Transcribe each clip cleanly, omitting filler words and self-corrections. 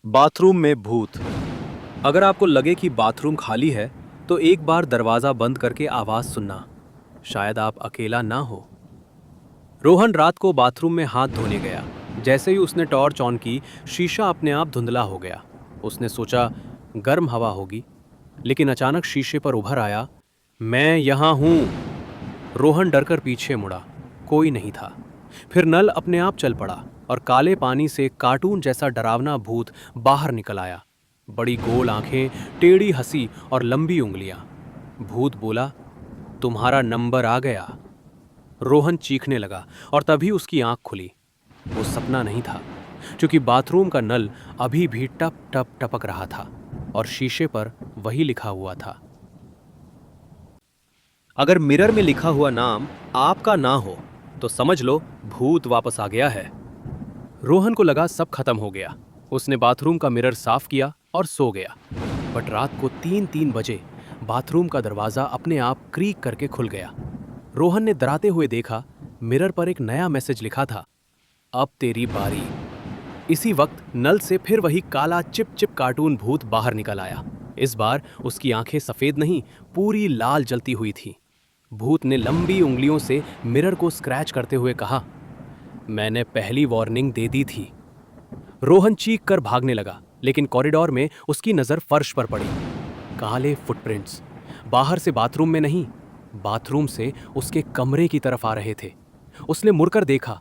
Bathroom में भूत। अगर आपको लगे कि बाथरूम खाली है तो एक बार दरवाजा बंद करके आवाज सुनना, शायद आप अकेला ना हो। रोहन रात को बाथरूम में हाथ धोने गया। जैसे ही उसने टॉर्च ऑन की, शीशा अपने आप धुंधला हो गया। उसने सोचा गर्म हवा होगी, लेकिन अचानक शीशे पर उभर आया, मैं यहां हूं। रोहन डरकर पीछे मुड़ा, कोई नहीं था। फिर नल अपने आप चल पड़ा और काले पानी से कार्टून जैसा डरावना भूत बाहर निकल आया। बड़ी गोल आंखें, टेढ़ी हंसी और लंबी उंगलियां। भूत बोला, तुम्हारा नंबर आ गया। रोहन चीखने लगा और तभी उसकी आंख खुली। वो सपना नहीं था, क्योंकि बाथरूम का नल अभी भी टप टप टपक रहा था और शीशे पर वही लिखा हुआ था। अगर मिरर में लिखा हुआ नाम आपका ना हो तो समझ लो भूत वापस आ गया है। रोहन को लगा सब खत्म हो गया। उसने बाथरूम का मिरर साफ किया और सो गया। बट रात को 3-3 बजे बाथरूम का दरवाजा अपने आप क्रीक करके खुल गया। रोहन ने डराते हुए देखा, मिरर पर एक नया मैसेज लिखा था, अब तेरी बारी। इसी वक्त नल से फिर वही काला चिप चिप कार्टून भूत बाहर निकल आया। इस बार उसकी आंखें सफेद नहीं, पूरी लाल जलती हुई थी। भूत ने लंबी उंगलियों से मिरर को स्क्रैच करते हुए कहा, मैंने पहली वार्निंग दे दी थी। रोहन चीख कर भागने लगा, लेकिन कॉरिडोर में उसकी नजर फर्श पर पड़ी। काले फुटप्रिंट्स, बाहर से बाथरूम में नहीं, बाथरूम से उसके कमरे की तरफ आ रहे थे। उसने मुड़कर देखा,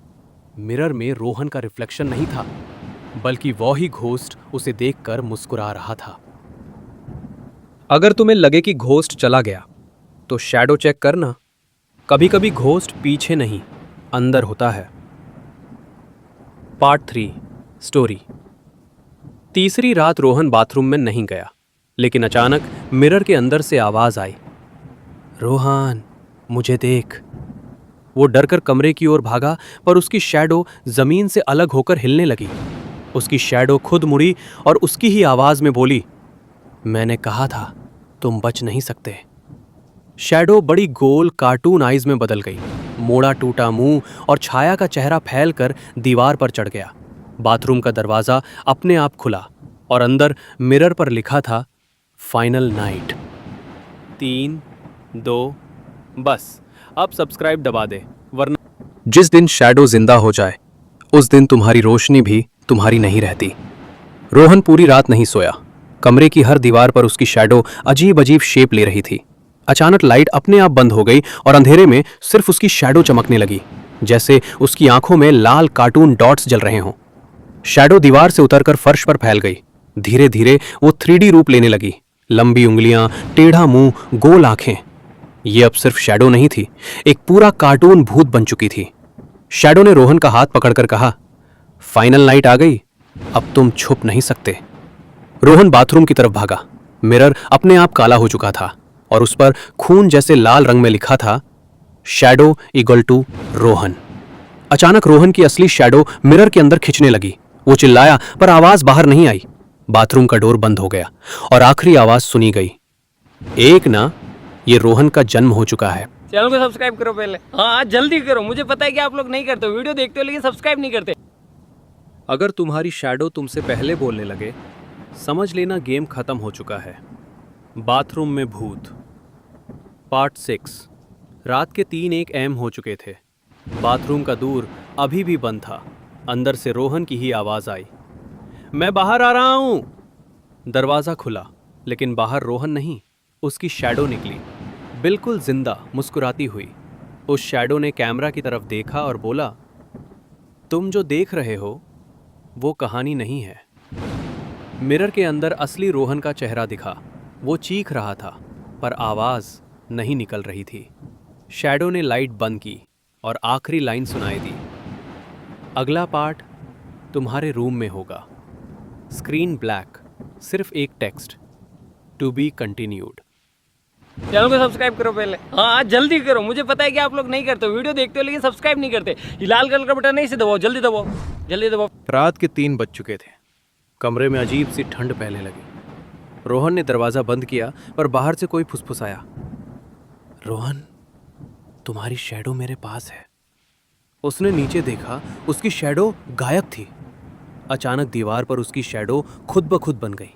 मिरर में रोहन का रिफ्लेक्शन नहीं था, बल्कि वो ही घोस्ट उसे देखकर मुस्कुरा रहा था। अगर तुम्हें लगे कि घोस्ट चला गया तो शैडो चेक करना। कभी कभी घोस्ट पीछे नहीं, अंदर होता है। Part 3 story. तीसरी रात रोहन बाथरूम में नहीं गया, लेकिन अचानक मिरर के अंदर से आवाज आई, रोहन मुझे देख। वो डरकर कमरे की ओर भागा, पर उसकी शैडो जमीन से अलग होकर हिलने लगी। उसकी शैडो खुद मुड़ी और उसकी ही आवाज में बोली, मैंने कहा था तुम बच नहीं सकते। शैडो बड़ी गोल कार्टून आइज में बदल गई। मोड़ा टूटा मुंह और छाया का चेहरा फैलकर दीवार पर चढ़ गया। बाथरूम का दरवाजा अपने आप खुला और अंदर मिरर पर लिखा था, फाइनल नाइट। 3, 2, बस अब सब्सक्राइब दबा दे, वरना जिस दिन शैडो जिंदा हो जाए उस दिन तुम्हारी रोशनी भी तुम्हारी नहीं रहती। रोहन पूरी रात नहीं सोया। कमरे की हर दीवार पर उसकी शैडो अजीब अजीब शेप ले रही थी। अचानक लाइट अपने आप बंद हो गई और अंधेरे में सिर्फ उसकी शैडो चमकने लगी, जैसे उसकी आंखों में लाल कार्टून डॉट्स जल रहे हों। शैडो दीवार से उतरकर फर्श पर फैल गई। धीरे धीरे वो 3D रूप लेने लगी। लंबी उंगलियां, टेढ़ा मुंह, गोल आंखें। ये अब सिर्फ शैडो नहीं थी, एक पूरा कार्टून भूत बन चुकी थी। शैडो ने रोहन का हाथ पकड़कर कहा, फाइनल नाइट आ गई, अब तुम छुप नहीं सकते। रोहन बाथरूम की तरफ भागा। मिरर अपने आप काला हो चुका था और उस पर खून जैसे लाल रंग में लिखा था, शैडो इक्वल टू रोहन। अचानक रोहन की असली शैडो मिरर के अंदर खिंचने लगी। वो चिल्लाया, पर आवाज बाहर नहीं आई। बाथरूम का डोर बंद हो गया और आखिरी आवाज सुनी गई, एक ना, ये रोहन का जन्म हो चुका है। चैनल को सब्सक्राइब करो पहले। हाँ जल्दी करो, मुझे पता है कि आप लोग नहीं करते हो, वीडियो देखते हो लेकिन सब्सक्राइब नहीं करते। अगर तुम्हारी शैडो तुमसे पहले बोलने लगे, समझ लेना गेम खत्म हो चुका है। बाथरूम में भूत पार्ट 6। रात के 3-1 AM हो चुके थे। बाथरूम का दूर अभी भी बंद था। अंदर से रोहन की ही आवाज आई, मैं बाहर आ रहा हूं। दरवाजा खुला, लेकिन बाहर रोहन नहीं, उसकी शैडो निकली, बिल्कुल जिंदा, मुस्कुराती हुई। उस शैडो ने कैमरा की तरफ देखा और बोला, तुम जो देख रहे हो वो कहानी नहीं है। मिरर के अंदर असली रोहन का चेहरा दिखा। वो चीख रहा था, पर आवाज नहीं निकल रही थी। शैडो ने लाइट बंद की और आखिरी लाइन सुनाई दी, अगला पार्ट तुम्हारे रूम में होगा। स्क्रीन ब्लैक, सिर्फ एक text, to be continued. Channel को सब्सक्राइब करो पहले। हाँ जल्दी करो, मुझे पता है कि आप लोग नहीं करते हो, वीडियो देखते हो लेकिन सब्सक्राइब नहीं करते। ये लाल कलर का बटन नहीं से दबाओ, जल्दी दबाओ, जल्दी दबाओ। रात के 3 बज चुके थे। कमरे में अजीब सी ठंड फैलने लगी। रोहन ने दरवाजा बंद किया, पर बाहर से कोई फुसफुसाया, रोहन तुम्हारी शैडो मेरे पास है। उसने नीचे देखा, उसकी शैडो गायब थी। अचानक दीवार पर उसकी शैडो खुद ब खुद बन गई,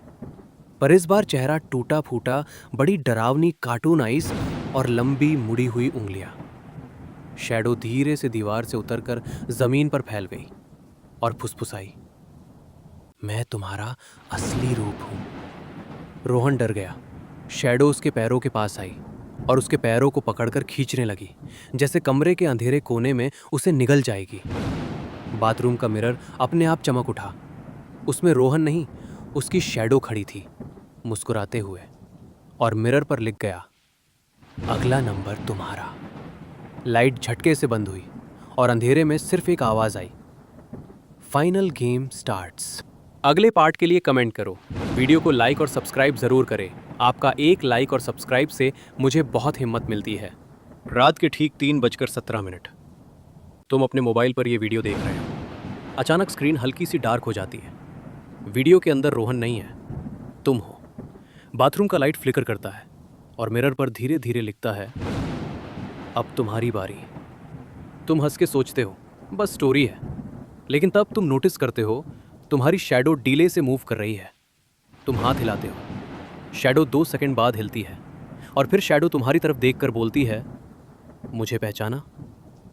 पर इस बार चेहरा टूटा फूटा, बड़ी डरावनी कार्टून आईज और लंबी मुड़ी हुई उंगलियां। शैडो धीरे से दीवार से उतरकर जमीन पर फैल गई और फुसफुसाई, मैं तुम्हारा असली रूप हूं। रोहन डर गया। शैडो उसके पैरों के पास आई और उसके पैरों को पकड़कर खींचने लगी, जैसे कमरे के अंधेरे कोने में उसे निगल जाएगी। बाथरूम का मिरर अपने आप चमक उठा। उसमें रोहन नहीं, उसकी शैडो खड़ी थी, मुस्कुराते हुए, और मिरर पर लिख गया, अगला नंबर तुम्हारा। लाइट झटके से बंद हुई और अंधेरे में सिर्फ एक आवाज आई, फाइनल गेम स्टार्ट्स। अगले पार्ट के लिए कमेंट करो, वीडियो को लाइक और सब्सक्राइब जरूर करें। आपका एक लाइक और सब्सक्राइब से मुझे बहुत हिम्मत मिलती है। रात के ठीक 3:17 तुम अपने मोबाइल पर यह वीडियो देख रहे हो। अचानक स्क्रीन हल्की सी डार्क हो जाती है। वीडियो के अंदर रोहन नहीं है, तुम हो। बाथरूम का लाइट फ्लिकर करता है और मिरर पर धीरे धीरे लिखता है, अब तुम्हारी बारी। तुम हंस के सोचते हो बस स्टोरी है, लेकिन तब तुम नोटिस करते हो तुम्हारी शैडो डीले से मूव कर रही है। तुम हाथ हिलाते हो, शैडो 2 सेकंड बाद हिलती है और फिर शैडो तुम्हारी तरफ देखकर बोलती है, मुझे पहचाना?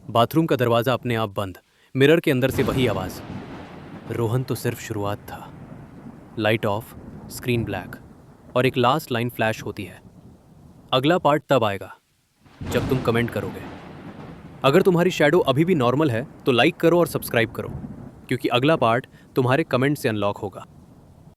बाथरूम का दरवाजा अपने आप बंद, मिरर के अंदर से वही आवाज, रोहन तो सिर्फ शुरुआत था। लाइट ऑफ, स्क्रीन ब्लैक और एक लास्ट लाइन फ्लैश होती है। अगला पार्ट तब आएगा जब तुम कमेंट करोगे। अगर तुम्हारी शैडो अभी भी नॉर्मल है तो लाइक करो और सब्सक्राइब करो, क्योंकि अगला पार्ट तुम्हारे कमेंट से अनलॉक होगा।